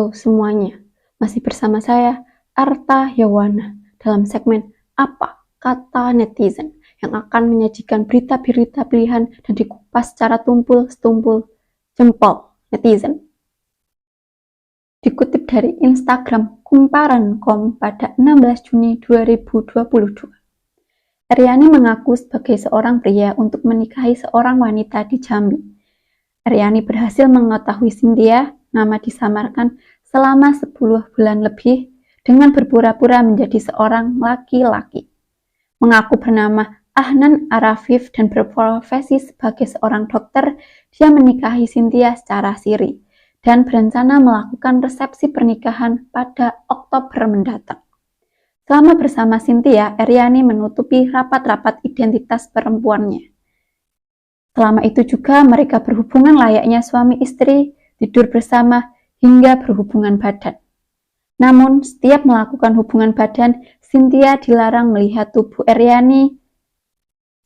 Halo semuanya, masih bersama saya Arta Yawana dalam segmen Apa Kata Netizen yang akan menyajikan berita-berita pilihan dan dikupas secara tumpul-setumpul jempol netizen. Dikutip dari Instagram Kumparan.com pada 16 Juni 2022. Eryani mengaku sebagai seorang pria untuk menikahi seorang wanita di Jambi. Eryani berhasil mengetahui Cynthia, nama disamarkan, selama 10 bulan lebih dengan berpura-pura menjadi seorang laki-laki. Mengaku bernama Ahnan Arafif dan berprofesi sebagai seorang dokter, dia menikahi Cynthia secara siri dan berencana melakukan resepsi pernikahan pada Oktober mendatang. Selama bersama Cynthia, Eryani menutupi rapat-rapat identitas perempuannya. Selama itu juga mereka berhubungan layaknya suami istri, tidur bersama, hingga berhubungan badan. Namun, setiap melakukan hubungan badan, Cynthia dilarang melihat tubuh Eryani,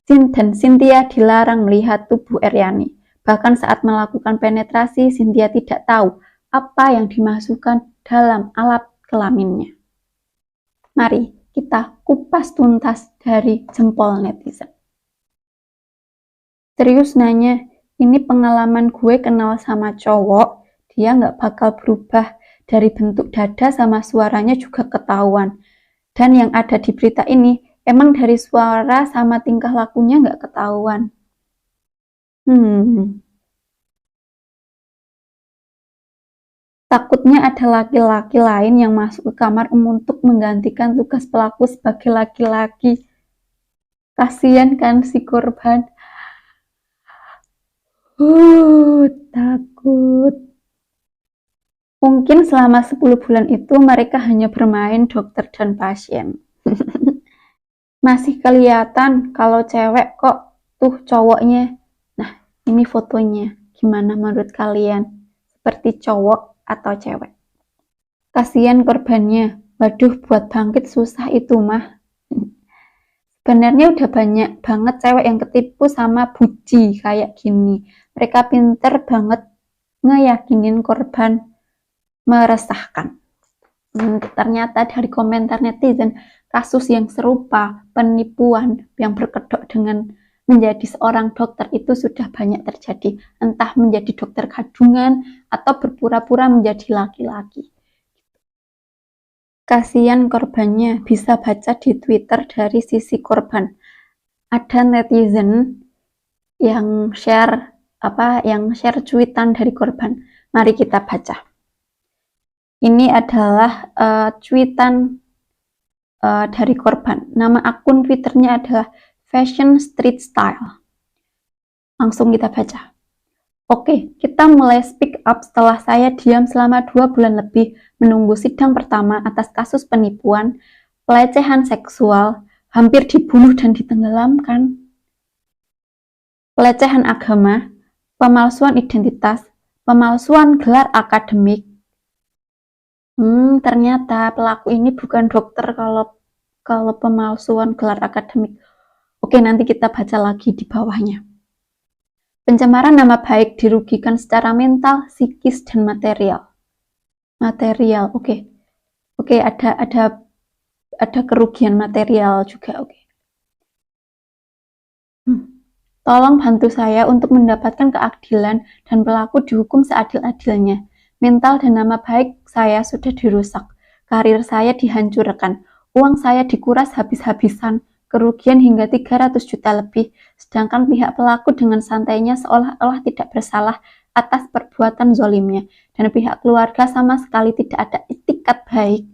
dan Cynthia dilarang melihat tubuh Eryani. Bahkan saat melakukan penetrasi, Cynthia tidak tahu apa yang dimasukkan dalam alat kelaminnya. Mari kita kupas tuntas dari jempol netizen. Serius nanya, ini pengalaman gue kenal sama cowok, dia nggak bakal berubah, dari bentuk dada sama suaranya juga ketahuan. Dan yang ada di berita ini, emang dari suara sama tingkah lakunya nggak ketahuan. Takutnya ada laki-laki lain yang masuk ke kamar untuk menggantikan tugas pelaku sebagai laki-laki. Kasian kan si korban. Takut. Mungkin selama 10 bulan itu mereka hanya bermain dokter dan pasien. Masih kelihatan kalau cewek kok, tuh cowoknya. Nah, ini fotonya. Gimana menurut kalian? Seperti cowok atau cewek? Kasian korbannya. Waduh, buat bangkit susah itu mah. Sebenarnya udah banyak banget cewek yang ketipu sama buci kayak gini. Mereka pinter banget ngeyakinin korban, meresahkan. Ternyata dari komentar netizen, kasus yang serupa, penipuan yang berkedok dengan menjadi seorang dokter itu sudah banyak terjadi. Entah menjadi dokter gadungan atau berpura-pura menjadi laki-laki. Kasian korbannya, bisa baca di Twitter dari sisi korban. Ada netizen yang share cuitan dari korban. Mari kita baca. Ini adalah cuitan dari korban. Nama akun Twitternya adalah Fashion Street Style. Langsung kita baca. Oke, kita mulai speak up setelah saya diam selama 2 bulan lebih menunggu sidang pertama atas kasus penipuan, pelecehan seksual, hampir dibunuh dan ditenggelamkan, pelecehan agama, pemalsuan identitas, pemalsuan gelar akademik. Ternyata pelaku ini bukan dokter kalau pemalsuan gelar akademik. Oke, nanti kita baca lagi di bawahnya. Pencemaran nama baik, dirugikan secara mental, psikis, dan material. Oke, ada kerugian material juga. Oke. Tolong bantu saya untuk mendapatkan keadilan dan pelaku dihukum seadil-adilnya. Mental dan nama baik saya sudah dirusak, karir saya dihancurkan, uang saya dikuras habis-habisan, kerugian hingga 300 juta lebih, sedangkan pihak pelaku dengan santainya seolah-olah tidak bersalah atas perbuatan zolimnya, dan pihak keluarga sama sekali tidak ada itikat baik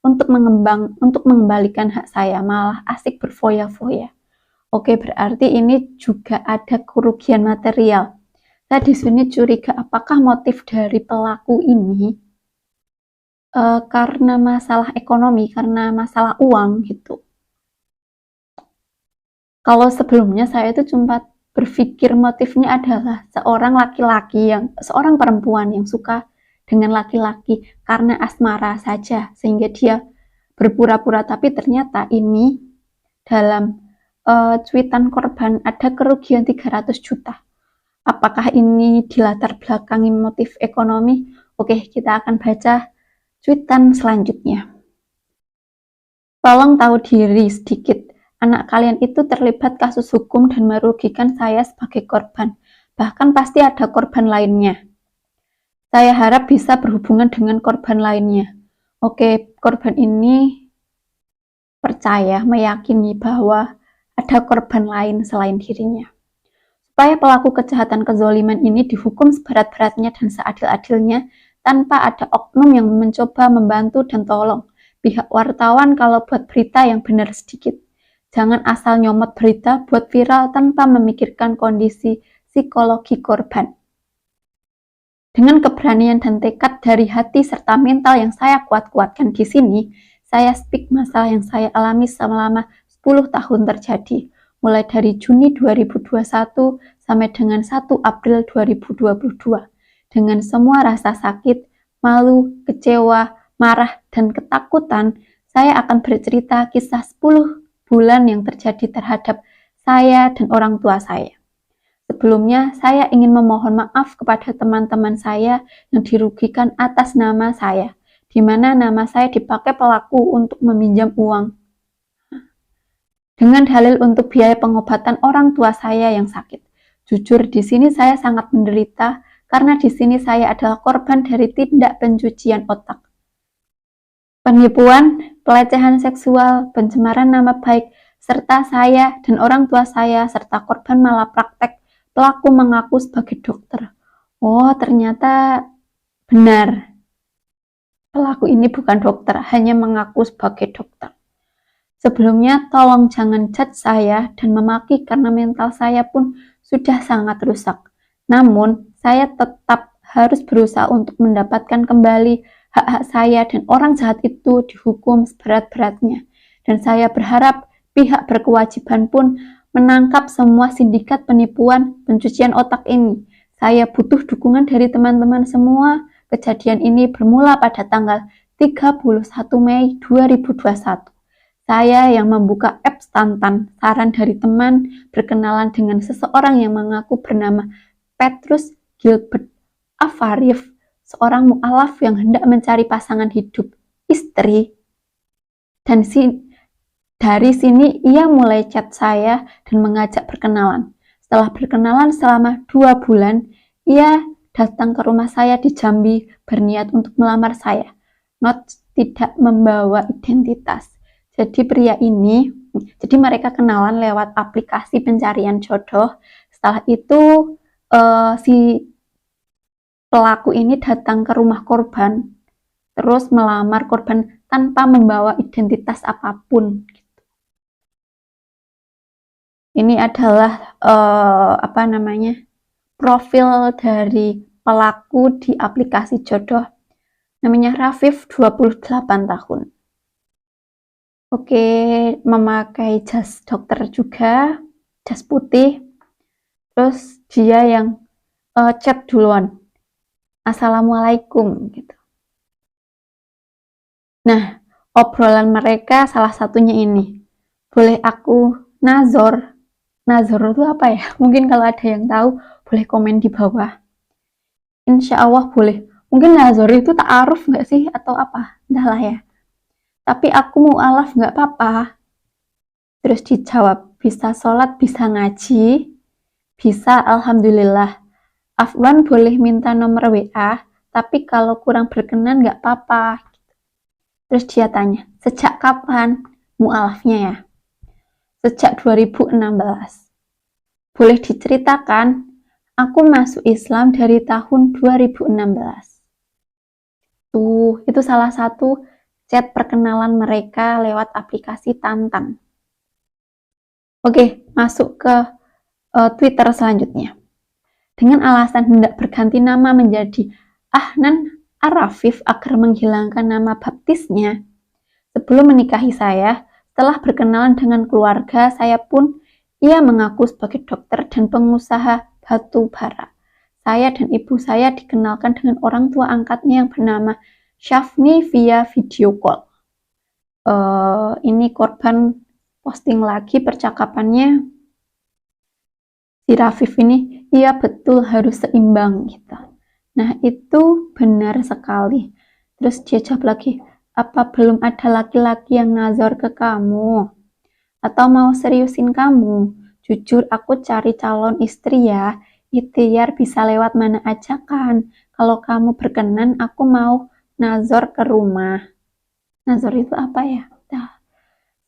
untuk mengembalikan hak saya, malah asik berfoya-foya. Oke, berarti ini juga ada kerugian material. Saya di sini curiga apakah motif dari pelaku ini karena masalah ekonomi, karena masalah uang gitu. Kalau sebelumnya saya itu cuma berpikir motifnya adalah seorang perempuan yang suka dengan laki-laki karena asmara saja, sehingga dia berpura-pura, tapi ternyata ini dalam cuitan korban ada kerugian 300 juta. Apakah ini dilatar belakangi motif ekonomi? Oke, kita akan baca Cuitan selanjutnya. Tolong tahu diri sedikit. Anak kalian itu terlibat kasus hukum dan merugikan saya sebagai korban. Bahkan pasti ada korban lainnya. Saya harap bisa berhubungan dengan korban lainnya. Oke, korban ini percaya, meyakini bahwa ada korban lain selain dirinya. Supaya pelaku kejahatan kezoliman ini dihukum seberat-beratnya dan seadil-adilnya, tanpa ada oknum yang mencoba membantu dan tolong. Pihak wartawan kalau buat berita yang benar sedikit. Jangan asal nyomot berita buat viral tanpa memikirkan kondisi psikologi korban. Dengan keberanian dan tekad dari hati serta mental yang saya kuat-kuatkan di sini, saya speak masalah yang saya alami selama 10 tahun terjadi, mulai dari Juni 2021 sampai dengan 1 April 2022. Dengan semua rasa sakit, malu, kecewa, marah, dan ketakutan, saya akan bercerita kisah 10 bulan yang terjadi terhadap saya dan orang tua saya. Sebelumnya, saya ingin memohon maaf kepada teman-teman saya yang dirugikan atas nama saya, di mana nama saya dipakai pelaku untuk meminjam uang. Dengan dalil untuk biaya pengobatan orang tua saya yang sakit. Jujur, di sini saya sangat menderita karena di sini saya adalah korban dari tindak pencucian otak. Penipuan, pelecehan seksual, pencemaran nama baik, serta saya dan orang tua saya, serta korban malapraktek, pelaku mengaku sebagai dokter. Oh, ternyata benar. Pelaku ini bukan dokter, hanya mengaku sebagai dokter. Sebelumnya, tolong jangan judge saya dan memaki karena mental saya pun sudah sangat rusak. Namun, saya tetap harus berusaha untuk mendapatkan kembali hak-hak saya dan orang jahat itu dihukum seberat-beratnya. Dan saya berharap pihak berkewajiban pun menangkap semua sindikat penipuan pencucian otak ini. Saya butuh dukungan dari teman-teman semua. Kejadian ini bermula pada tanggal 31 Mei 2021. Saya yang membuka apps Tantan, saran dari teman berkenalan dengan seseorang yang mengaku bernama Petrus Gilbert Afarif, seorang mu'alaf yang hendak mencari pasangan hidup, istri. Dan dari sini ia mulai chat saya dan mengajak berkenalan. Setelah berkenalan selama 2 bulan, ia datang ke rumah saya di Jambi berniat untuk melamar saya. Tidak membawa identitas. Jadi mereka kenalan lewat aplikasi pencarian jodoh. Setelah itu si pelaku ini datang ke rumah korban, terus melamar korban tanpa membawa identitas apapun. Ini adalah profil dari pelaku di aplikasi jodoh. Namanya Rafif, 28 tahun. Oke, memakai jas dokter juga, jas putih. Terus dia yang chat duluan. Assalamualaikum gitu. Nah, obrolan mereka salah satunya ini. Boleh aku nazor? Nazor itu apa ya? Mungkin kalau ada yang tahu, boleh komen di bawah. Insya Allah boleh. Mungkin nazor itu ta'aruf nggak sih? Atau apa? Entahlah ya. Tapi aku mu'alaf nggak apa-apa. Terus dijawab, bisa sholat, bisa ngaji, bisa alhamdulillah. Afwan boleh minta nomor WA, tapi kalau kurang berkenan nggak apa-apa. Terus dia tanya, sejak kapan mu'alafnya ya? Sejak 2016. Boleh diceritakan? Aku masuk Islam dari tahun 2016. Itu salah satu chat perkenalan mereka lewat aplikasi Tantan. Oke, masuk ke Twitter selanjutnya. Dengan alasan hendak berganti nama menjadi Ahnan Arafif agar menghilangkan nama baptisnya. Sebelum menikahi saya, setelah berkenalan dengan keluarga, saya pun ia mengaku sebagai dokter dan pengusaha batu bara. Saya dan ibu saya dikenalkan dengan orang tua angkatnya yang bernama Syafni via video call. Ini korban posting lagi percakapannya. Si Rafif ini, iya betul harus seimbang gitu. Nah itu benar sekali. Terus dia jawab lagi, apa belum ada laki-laki yang nazar ke kamu? Atau mau seriusin kamu? Jujur aku cari calon istri ya, ikhtiar bisa lewat mana aja kan. Kalau kamu berkenan, aku mau nazar ke rumah. Nazar itu apa ya? Nah,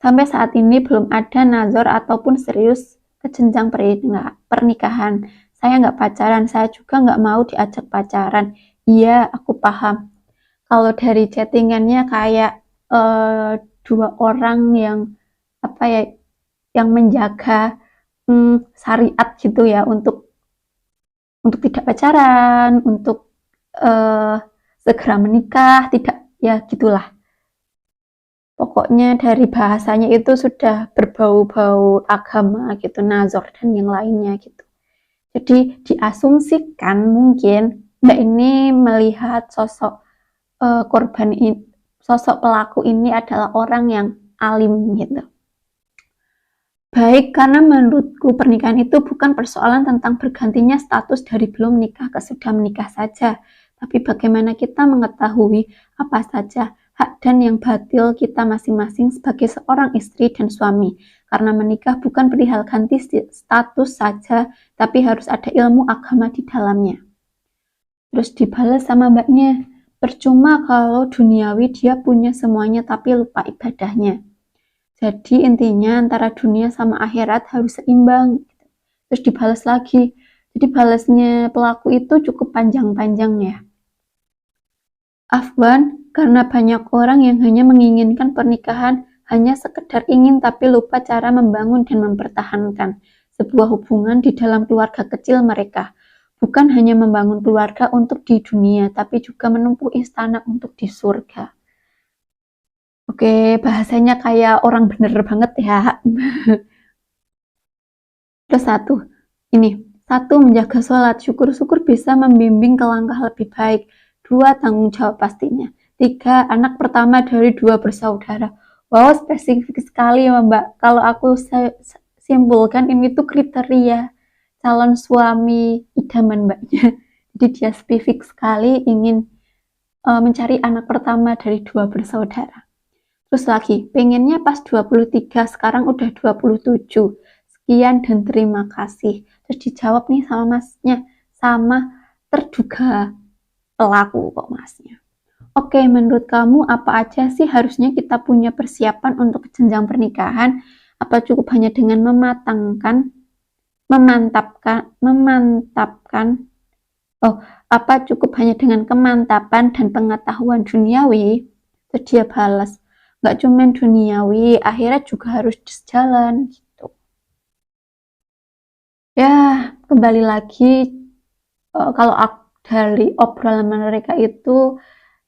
sampai saat ini belum ada nazar ataupun serius ke jenjang pernikahan. Saya nggak pacaran, saya juga nggak mau diajak pacaran. Iya, aku paham. Kalau dari chattingannya kayak dua orang yang apa ya, yang menjaga syariat gitu ya, untuk tidak pacaran, untuk segera menikah, tidak ya gitulah. Pokoknya dari bahasanya itu sudah berbau-bau agama gitu, nazar dan yang lainnya gitu. Jadi diasumsikan mungkin Mbak ini melihat sosok korban ini, sosok pelaku ini adalah orang yang alim gitu. Baik, karena menurutku pernikahan itu bukan persoalan tentang bergantinya status dari belum menikah ke sudah menikah saja, tapi bagaimana kita mengetahui apa saja hak dan yang batil kita masing-masing sebagai seorang istri dan suami. Karena menikah bukan perihal ganti status saja, tapi harus ada ilmu agama di dalamnya. Terus dibalas sama mbaknya, percuma kalau duniawi dia punya semuanya tapi lupa ibadahnya. Jadi intinya antara dunia sama akhirat harus seimbang. Terus dibalas lagi. Jadi balasnya pelaku itu cukup panjang-panjang ya. Afwan, karena banyak orang yang hanya menginginkan pernikahan hanya sekedar ingin tapi lupa cara membangun dan mempertahankan sebuah hubungan di dalam keluarga kecil mereka. Bukan hanya membangun keluarga untuk di dunia, tapi juga menempuh istana untuk di surga. Oke, bahasanya kayak orang bener banget ya. Terus satu menjaga sholat, syukur-syukur bisa membimbing ke langkah lebih baik. 2, tanggung jawab pastinya. 3, anak pertama dari 2 bersaudara. Wow, spesifik sekali ya Mbak. Kalau aku simpulkan ini tuh kriteria calon suami idaman Mbaknya. Jadi dia spesifik sekali ingin mencari anak pertama dari 2 bersaudara. Terus lagi, pengennya pas 23, sekarang udah 27. Sekian dan terima kasih. Terus dijawab nih sama masnya, sama terduga pelaku kok masnya. Oke, menurut kamu apa aja sih harusnya kita punya persiapan untuk jenjang pernikahan? Apa cukup hanya dengan apa cukup hanya dengan kemantapan dan pengetahuan duniawi? Terus dia balas, nggak cuma duniawi, akhirat juga harus sejalan gitu. Ya, kembali lagi kalau dari obrolan mereka itu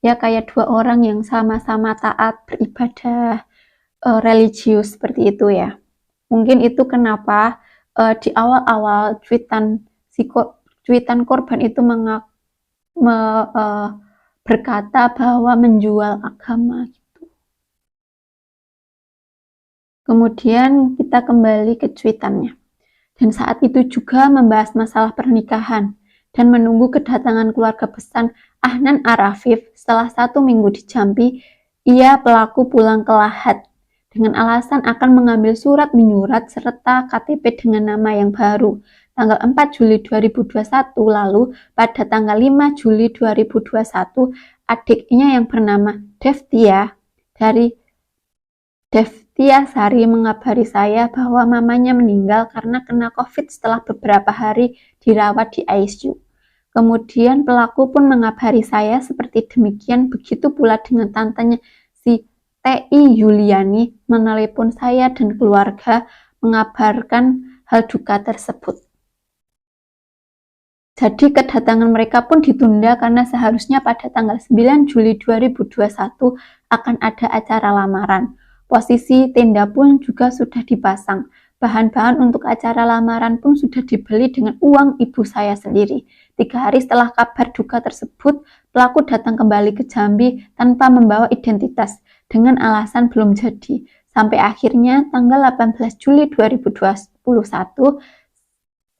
ya kayak dua orang yang sama-sama taat beribadah religius seperti itu ya. Mungkin itu kenapa di awal-awal cuitan korban itu berkata bahwa menjual agama. Kemudian kita kembali ke cuitannya. Dan saat itu juga membahas masalah pernikahan dan menunggu kedatangan keluarga pesan Ahnan Arafif setelah 1 minggu di Jambi, ia pelaku pulang ke Lahat dengan alasan akan mengambil surat menyurat serta KTP dengan nama yang baru. Tanggal 4 Juli 2021 lalu, pada tanggal 5 Juli 2021, adiknya yang bernama Devtia Sari mengabari saya bahwa mamanya meninggal karena kena COVID setelah beberapa hari dirawat di ICU. Kemudian pelaku pun mengabari saya seperti demikian, begitu pula dengan tantenya si T.I. Yuliani menelepon saya dan keluarga mengabarkan hal duka tersebut. Jadi kedatangan mereka pun ditunda karena seharusnya pada tanggal 9 Juli 2021 akan ada acara lamaran. Posisi tenda pun juga sudah dipasang. Bahan-bahan untuk acara lamaran pun sudah dibeli dengan uang ibu saya sendiri. 3 hari setelah kabar duka tersebut, pelaku datang kembali ke Jambi tanpa membawa identitas dengan alasan belum jadi. Sampai akhirnya tanggal 18 Juli 2021,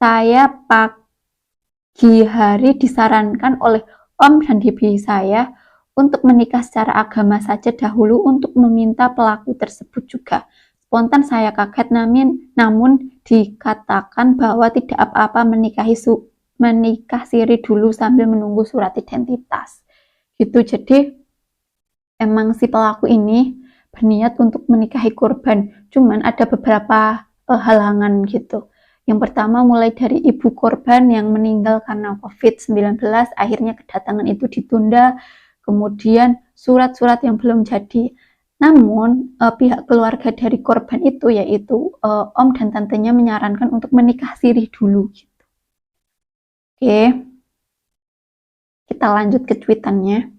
saya pagi hari disarankan oleh om dan bibi saya untuk menikah secara agama saja dahulu untuk meminta pelaku tersebut juga. Spontan saya kaget, namun dikatakan bahwa tidak apa-apa menikah siri dulu sambil menunggu surat identitas. Gitu. Jadi emang si pelaku ini berniat untuk menikahi korban, cuman ada beberapa halangan gitu. Yang pertama mulai dari ibu korban yang meninggal karena COVID-19, akhirnya kedatangan itu ditunda, kemudian surat-surat yang belum jadi. Namun pihak keluarga dari korban itu, yaitu om dan tantenya, menyarankan untuk menikah siri dulu gitu. Oke, kita lanjut ke cuitannya.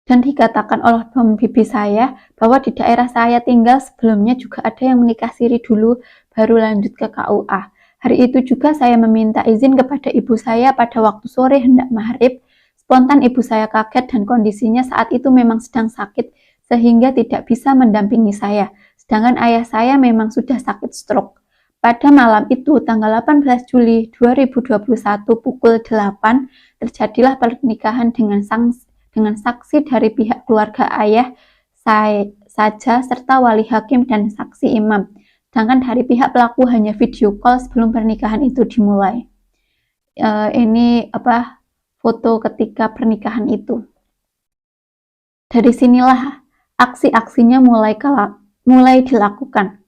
Dan dikatakan oleh om bibi saya bahwa di daerah saya tinggal sebelumnya juga ada yang menikah siri dulu baru lanjut ke KUA. Hari itu juga saya meminta izin kepada ibu saya pada waktu sore hendak maghrib. Spontan ibu saya kaget dan kondisinya saat itu memang sedang sakit sehingga tidak bisa mendampingi saya. Sedangkan ayah saya memang sudah sakit stroke. Pada malam itu, tanggal 18 Juli 2021 pukul 8, terjadilah pernikahan dengan saksi dari pihak keluarga ayah saya saja serta wali hakim dan saksi imam. Sedangkan dari pihak pelaku hanya video call sebelum pernikahan itu dimulai. Ini foto ketika pernikahan itu. Dari sinilah aksi-aksinya mulai dilakukan.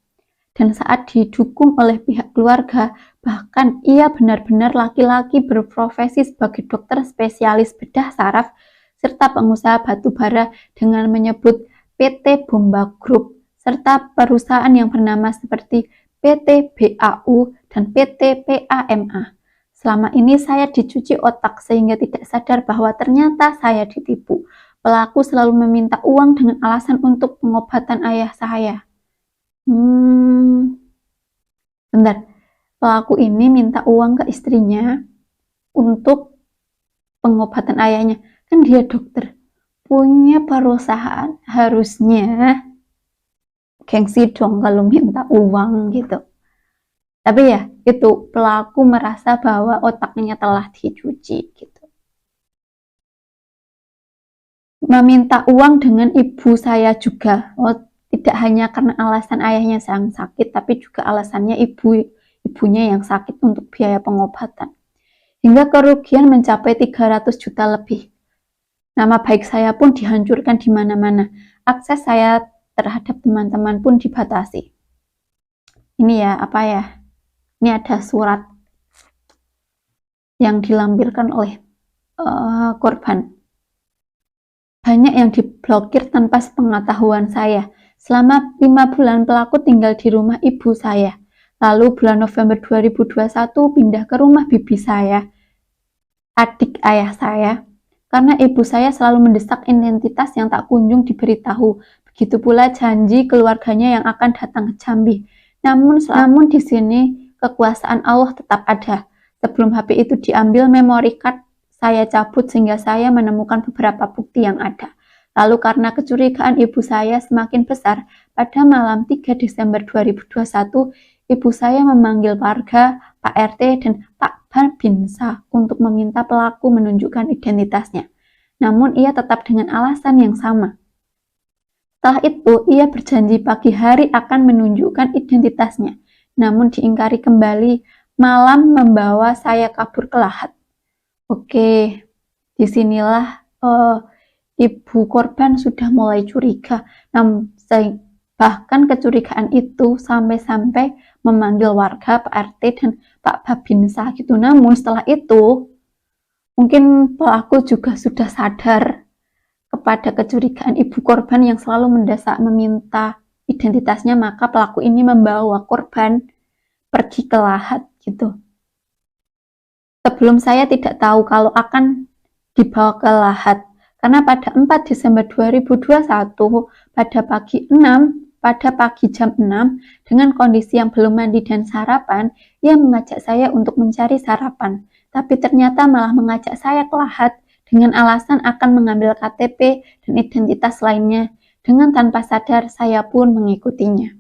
Dan saat didukung oleh pihak keluarga, bahkan ia benar-benar laki-laki berprofesi sebagai dokter spesialis bedah saraf serta pengusaha batubara dengan menyebut PT Bomba Group serta perusahaan yang bernama seperti PT BAU dan PT PAMA. Selama ini saya dicuci otak sehingga tidak sadar bahwa ternyata saya ditipu. Pelaku selalu meminta uang dengan alasan untuk pengobatan ayah saya. Bentar, pelaku ini minta uang ke istrinya untuk pengobatan ayahnya. Kan dia dokter, punya perusahaan, harusnya gengsi dong kalau minta uang gitu. Tapi ya, itu pelaku merasa bahwa otaknya telah dicuci gitu. Meminta uang dengan ibu saya juga. Tidak hanya karena alasan ayahnya yang sakit, tapi juga alasannya ibunya yang sakit untuk biaya pengobatan. Hingga kerugian mencapai 300 juta lebih. Nama baik saya pun dihancurkan di mana-mana. Akses saya terhadap teman-teman pun dibatasi. Ini ini ada surat yang dilampirkan oleh korban. Banyak yang diblokir tanpa sepengetahuan saya. Selama 5 bulan pelaku tinggal di rumah ibu saya. Lalu bulan November 2021 pindah ke rumah bibi saya, adik ayah saya, karena ibu saya selalu mendesak identitas yang tak kunjung diberitahu. Begitu pula janji keluarganya yang akan datang ke Jambi. Namun di sini kekuasaan Allah tetap ada. Sebelum HP itu diambil, memory card saya cabut sehingga saya menemukan beberapa bukti yang ada. Lalu karena kecurigaan ibu saya semakin besar, pada malam 3 Desember 2021, ibu saya memanggil warga, Pak RT, dan Pak Babinsa untuk meminta pelaku menunjukkan identitasnya. Namun ia tetap dengan alasan yang sama. Setelah itu, ia berjanji pagi hari akan menunjukkan identitasnya. Namun diingkari kembali, malam membawa saya kabur ke Lahat. Oke, disinilah ibu korban sudah mulai curiga. Bahkan kecurigaan itu sampai-sampai memanggil warga, Pak RT dan Pak Babinsa gitu. Namun setelah itu, mungkin pelaku juga sudah sadar kepada kecurigaan ibu korban yang selalu mendesak meminta identitasnya, maka pelaku ini membawa korban pergi ke Lahat gitu. Sebelum saya tidak tahu kalau akan dibawa ke Lahat, karena pada 4 Desember 2021 pada pagi jam 6 dengan kondisi yang belum mandi dan sarapan, ia mengajak saya untuk mencari sarapan. Tapi ternyata malah mengajak saya ke Lahat dengan alasan akan mengambil KTP dan identitas lainnya. Dengan tanpa sadar saya pun mengikutinya.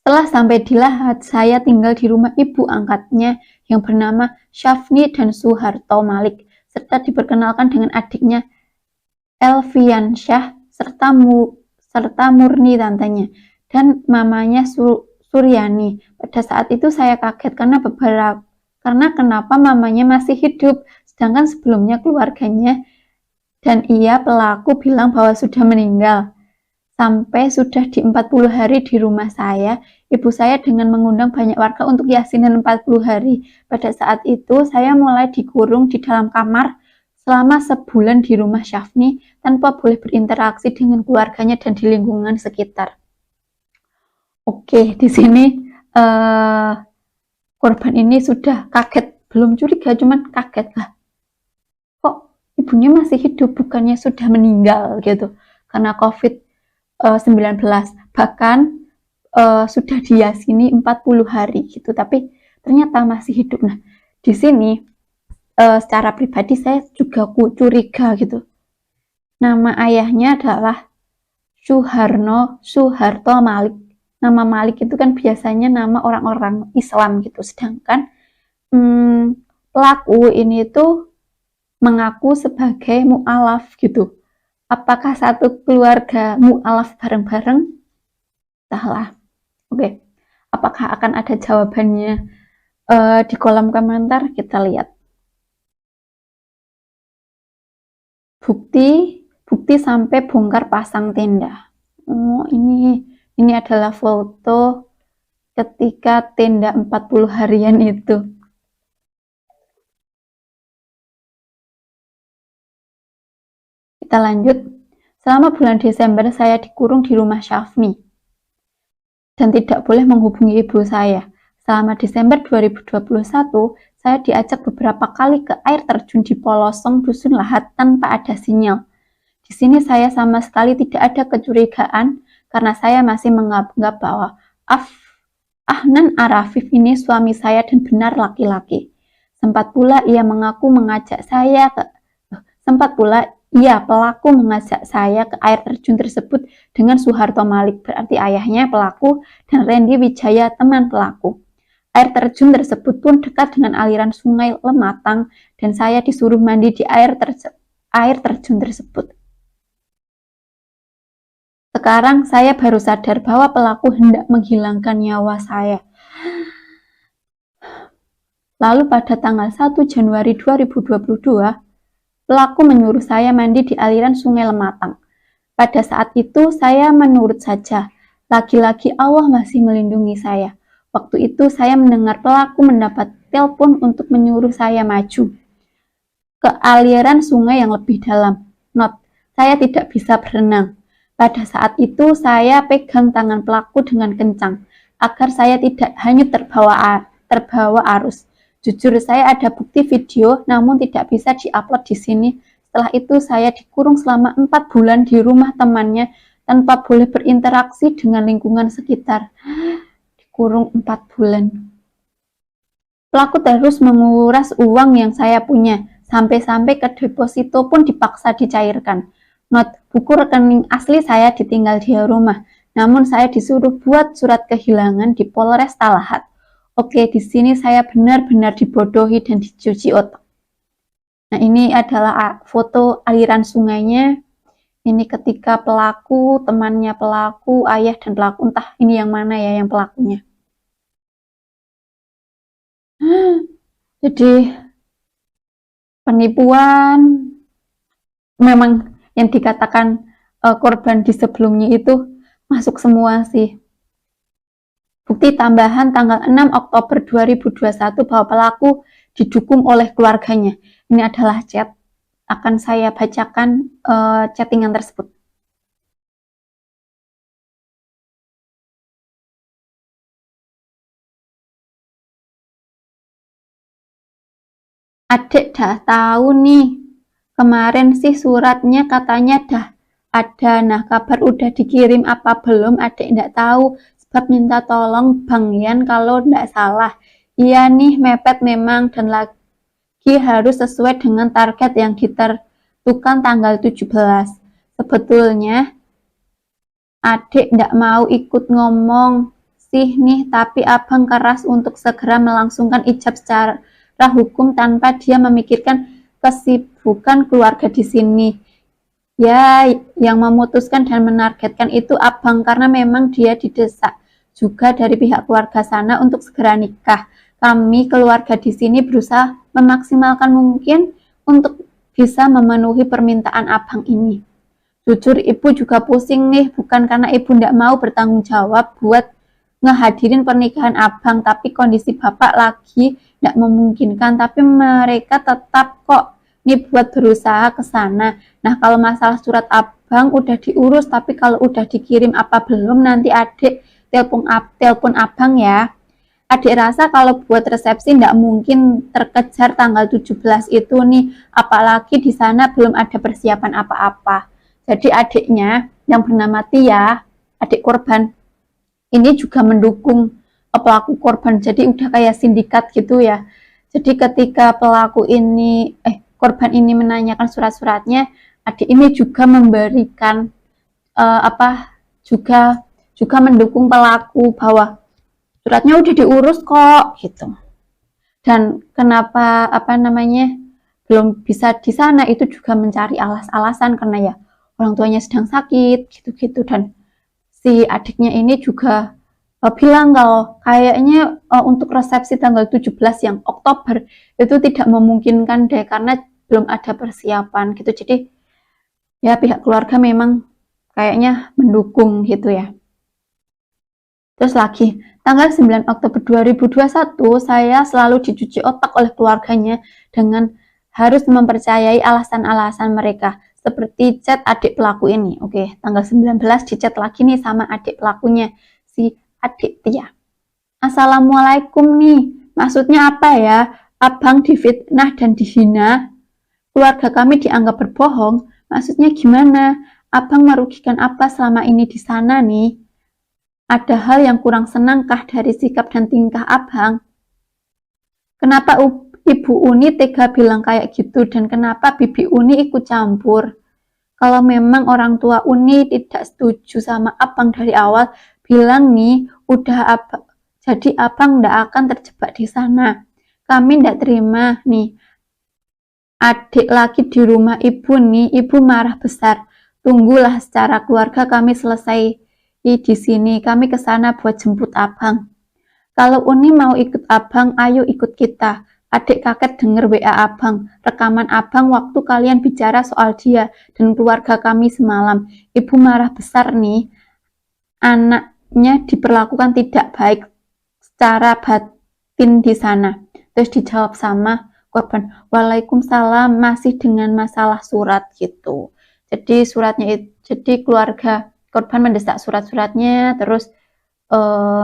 Setelah sampai di Lahat, saya tinggal di rumah ibu angkatnya yang bernama Syafni dan Suharto Malik, serta diperkenalkan dengan adiknya Elviansyah, serta Murni tantenya, dan mamanya Suryani. Pada saat itu saya kaget karena kenapa mamanya masih hidup, sedangkan sebelumnya keluarganya dan ia pelaku bilang bahwa sudah meninggal. Sampai sudah di 40 hari di rumah saya, ibu saya dengan mengundang banyak warga untuk yasinan 40 hari. Pada saat itu saya mulai dikurung di dalam kamar selama sebulan di rumah Syafni tanpa boleh berinteraksi dengan keluarganya dan di lingkungan sekitar. Oke, di sini korban ini sudah kaget, belum curiga, cuman kaget lah. Kok ibunya masih hidup, bukannya sudah meninggal gitu karena COVID-19. Bahkan sudah diyasini 40 hari gitu, tapi ternyata masih hidup. Nah, di sini secara pribadi saya juga curiga gitu. Nama ayahnya adalah Suharto Malik. Nama Malik itu kan biasanya nama orang-orang Islam gitu, sedangkan pelaku ini tuh mengaku sebagai mu'alaf gitu. Apakah satu keluarga mu'alaf bareng-bareng? Entahlah. Oke. Apakah akan ada jawabannya di kolom komentar? Kita lihat. Bukti sampai bongkar pasang tenda. Oh, ini adalah foto ketika tenda 40 harian itu. Kita lanjut. Selama bulan Desember saya dikurung di rumah Syafni dan tidak boleh menghubungi ibu saya. Selama Desember 2021, saya diajak beberapa kali ke air terjun di Polosong Dusun Lahat tanpa ada sinyal. Di sini saya sama sekali tidak ada kecurigaan karena saya masih menganggap bahwa Ahnan Arafif ini suami saya dan benar laki-laki. Sempat pula pelaku mengajak saya ke air terjun tersebut dengan Suharto Malik, berarti ayahnya pelaku, dan Randy Wijaya, teman pelaku. Air terjun tersebut pun dekat dengan aliran sungai Lematang dan saya disuruh mandi di air terjun tersebut. Sekarang saya baru sadar bahwa pelaku hendak menghilangkan nyawa saya. Lalu pada tanggal 1 Januari 2022, pelaku menyuruh saya mandi di aliran sungai Lematang. Pada saat itu saya menurut saja. Lagi-lagi Allah masih melindungi saya. Waktu itu saya mendengar pelaku mendapat telepon untuk menyuruh saya maju ke aliran sungai yang lebih dalam. Saya tidak bisa berenang. Pada saat itu saya pegang tangan pelaku dengan kencang agar saya tidak hanyut terbawa arus. Jujur saya ada bukti video namun tidak bisa diupload di sini. Setelah itu saya dikurung selama 4 bulan di rumah temannya tanpa boleh berinteraksi dengan lingkungan sekitar. Dikurung 4 bulan. Pelaku terus menguras uang yang saya punya, sampai-sampai ke deposito pun dipaksa dicairkan. Buku rekening asli saya ditinggal di rumah, namun saya disuruh buat surat kehilangan di Polres Talahat. Oke, di sini saya benar-benar dibodohi dan dicuci otak. Nah, ini adalah foto aliran sungainya. Ini ketika pelaku, temannya pelaku, ayah dan pelaku, entah ini yang mana ya yang pelakunya. Jadi penipuan memang yang dikatakan korban di sebelumnya itu masuk semua sih. Bukti tambahan tanggal 6 Oktober 2021 bahwa pelaku didukung oleh keluarganya. Ini adalah chat. Akan saya bacakan chattingan tersebut. Adik dah tahu nih. Kemarin sih suratnya katanya dah ada. Nah, kabar udah dikirim apa belum? Adik nggak tahu. Sebab minta tolong Bang Yan kalau nggak salah. Iya nih, mepet memang dan lagi harus sesuai dengan target yang ditentukan tanggal 17. Sebetulnya adik nggak mau ikut ngomong sih nih, tapi abang keras untuk segera melangsungkan ijab secara hukum tanpa dia memikirkan kesibukan keluarga di sini. Ya, yang memutuskan dan menargetkan itu abang karena memang dia didesak juga dari pihak keluarga sana untuk segera nikah. Kami keluarga di sini berusaha memaksimalkan mungkin untuk bisa memenuhi permintaan abang ini. Jujur ibu juga pusing nih, bukan karena ibu tidak mau bertanggung jawab buat ngehadirin pernikahan abang, tapi kondisi bapak lagi tidak memungkinkan, tapi mereka tetap kok nih buat berusaha ke sana. Nah, kalau masalah surat abang udah diurus, tapi kalau udah dikirim apa belum, nanti adik telepon abang ya. Adik rasa kalau buat resepsi tidak mungkin terkejar tanggal 17 itu nih, apalagi di sana belum ada persiapan apa-apa. Jadi adiknya yang bernama Tia, adik korban, ini juga mendukung pelaku korban. Jadi udah kayak sindikat gitu ya. Jadi ketika korban ini menanyakan surat-suratnya, adik ini juga memberikan juga mendukung pelaku bahwa suratnya udah diurus kok gitu. Dan kenapa belum bisa di sana itu juga mencari alasan karena ya orang tuanya sedang sakit gitu-gitu. Dan si adiknya ini juga bilang kalau kayaknya untuk resepsi tanggal 17 yang Oktober itu tidak memungkinkan deh karena belum ada persiapan gitu. Jadi ya pihak keluarga memang kayaknya mendukung gitu ya. Terus lagi, tanggal 9 Oktober 2021 saya selalu dicuci otak oleh keluarganya dengan harus mempercayai alasan-alasan mereka. Seperti chat adik pelaku ini. Oke, tanggal 19 dicat lagi nih sama adik pelakunya, si adik Tia. Assalamualaikum nih, maksudnya apa ya? Abang difitnah dan dihina? Keluarga kami dianggap berbohong? Maksudnya gimana? Abang merugikan apa selama ini di sana nih? Ada hal yang kurang senangkah dari sikap dan tingkah abang? Kenapa Ibu Uni tega bilang kayak gitu dan kenapa Bibi Uni ikut campur? Kalau memang orang tua Uni tidak setuju sama abang dari awal, bilang nih, jadi abang ndak akan terjebak di sana. Kami ndak terima nih. Adik lagi di rumah ibu nih, ibu marah besar. Tunggulah secara keluarga kami selesai di sini. Kami ke sana buat jemput abang. Kalau Uni mau ikut abang, ayo ikut kita. Adik kaget denger WA abang, rekaman abang waktu kalian bicara soal dia dan keluarga kami semalam. Ibu marah besar nih, anaknya diperlakukan tidak baik secara batin di sana. Terus dijawab sama korban, Waalaikumsalam, masih dengan masalah surat gitu. Jadi keluarga korban mendesak surat-suratnya, terus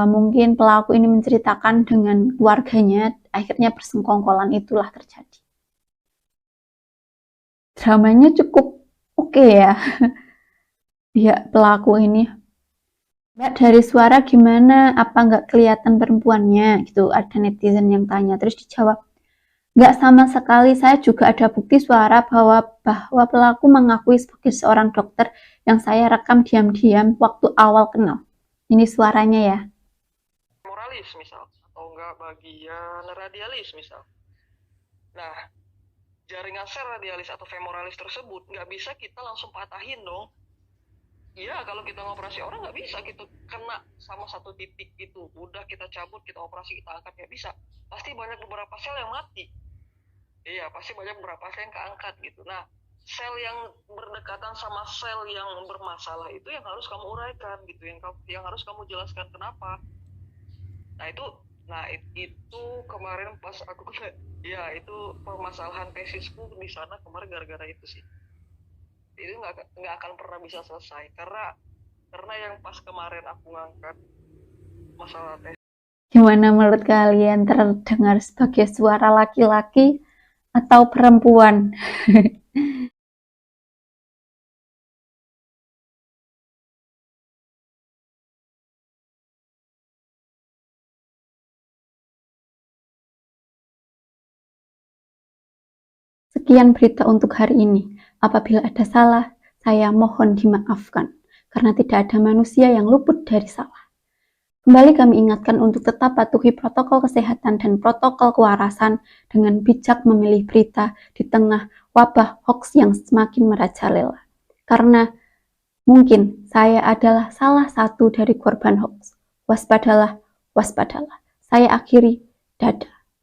mungkin pelaku ini menceritakan dengan keluarganya, akhirnya persengkongkolan itulah terjadi. Dramanya cukup oke ya. Pihak pelaku ini, Mbak dari suara gimana? Apa nggak kelihatan perempuannya? Gitu, ada netizen yang tanya. Terus dijawab, nggak sama sekali, saya juga ada bukti suara bahwa pelaku mengakui sebagai seorang dokter yang saya rekam diam-diam waktu awal kenal. Ini suaranya ya. Moralis misal, atau enggak bagian radialis misal. Nah, jaringan sel radialis atau femoralis tersebut nggak bisa kita langsung patahin dong. Iya, kalau kita ngoperasi orang nggak bisa gitu, kena sama satu titik gitu, udah kita cabut, kita operasi, kita angkat, nggak bisa. Pasti banyak beberapa sel yang mati. Iya, pasti banyak beberapa sel yang keangkat gitu. Nah, sel yang berdekatan sama sel yang bermasalah itu yang harus kamu uraikan gitu, yang harus kamu jelaskan kenapa. Nah itu kemarin pas aku ya itu permasalahan tesisku di sana kemarin gara-gara itu sih. Itu nggak akan pernah bisa selesai karena yang pas kemarin aku ngangkat masalah tes. Gimana menurut kalian, terdengar sebagai suara laki-laki atau perempuan? Sekian berita untuk hari ini. Apabila ada salah, saya mohon dimaafkan, karena tidak ada manusia yang luput dari salah. Kembali kami ingatkan untuk tetap patuhi protokol kesehatan dan protokol kewarasan dengan bijak memilih berita di tengah wabah hoax yang semakin merajalela. karena mungkin saya adalah salah satu dari korban hoax. Waspadalah, waspadalah. Saya akhiri, dadah.